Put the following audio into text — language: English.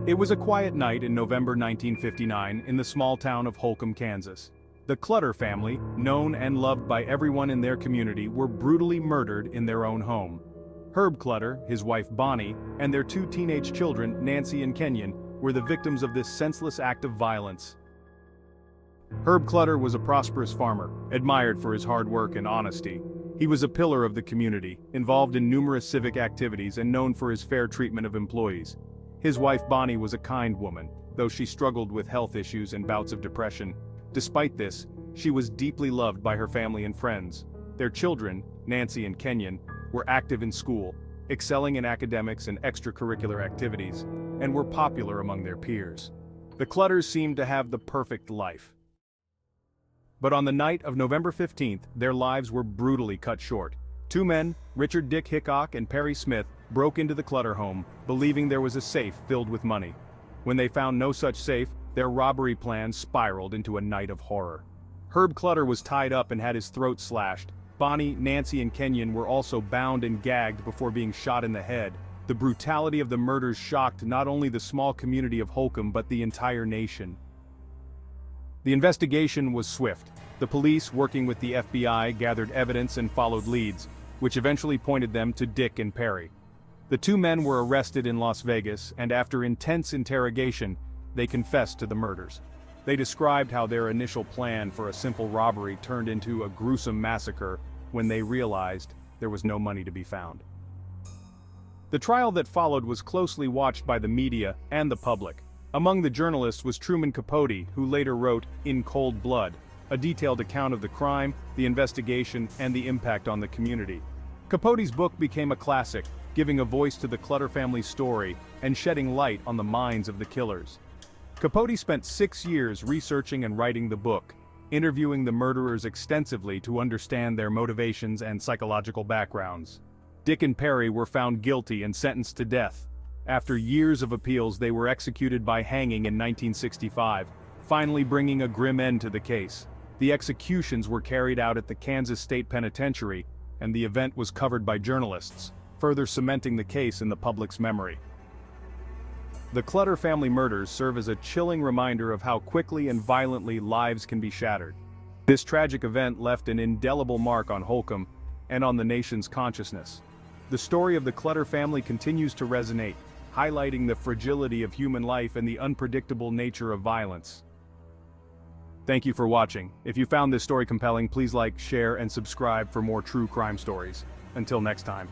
It was a quiet night in November 1959 in the small town of Holcomb, Kansas. The Clutter family, known and loved by everyone in their community, were brutally murdered in their own home. Herb Clutter, his wife Bonnie, and their two teenage children, Nancy and Kenyon, were the victims of this senseless act of violence. Herb Clutter was a prosperous farmer, admired for his hard work and honesty. He was a pillar of the community, involved in numerous civic activities and known for his fair treatment of employees. His wife Bonnie was a kind woman, though she struggled with health issues and bouts of depression. Despite this, she was deeply loved by her family and friends. Their children, Nancy and Kenyon, were active in school, excelling in academics and extracurricular activities, and were popular among their peers. The Clutters seemed to have the perfect life. But on the night of November 15th, their lives were brutally cut short. Two men, Richard Dick Hickock and Perry Smith, broke into the Clutter home, believing there was a safe filled with money. When they found no such safe, their robbery plan spiraled into a night of horror. Herb Clutter was tied up and had his throat slashed. Bonnie, Nancy and Kenyon were also bound and gagged before being shot in the head. The brutality of the murders shocked not only the small community of Holcomb but the entire nation. The investigation was swift. The police, working with the FBI, gathered evidence and followed leads, which eventually pointed them to Dick and Perry. The two men were arrested in Las Vegas, and after intense interrogation, they confessed to the murders. They described how their initial plan for a simple robbery turned into a gruesome massacre when they realized there was no money to be found. The trial that followed was closely watched by the media and the public. Among the journalists was Truman Capote, who later wrote In Cold Blood, a detailed account of the crime, the investigation, and the impact on the community. Capote's book became a classic, giving a voice to the Clutter family's story and shedding light on the minds of the killers. Capote spent 6 years researching and writing the book, interviewing the murderers extensively to understand their motivations and psychological backgrounds. Dick and Perry were found guilty and sentenced to death. After years of appeals, they were executed by hanging in 1965, finally bringing a grim end to the case. The executions were carried out at the Kansas State Penitentiary, and the event was covered by journalists, further cementing the case in the public's memory. The Clutter family murders serve as a chilling reminder of how quickly and violently lives can be shattered. This tragic event left an indelible mark on Holcomb and on the nation's consciousness. The story of the Clutter family continues to resonate, highlighting the fragility of human life and the unpredictable nature of violence. Thank you for watching. If you found this story compelling, please like, share, and subscribe for more true crime stories. Until next time.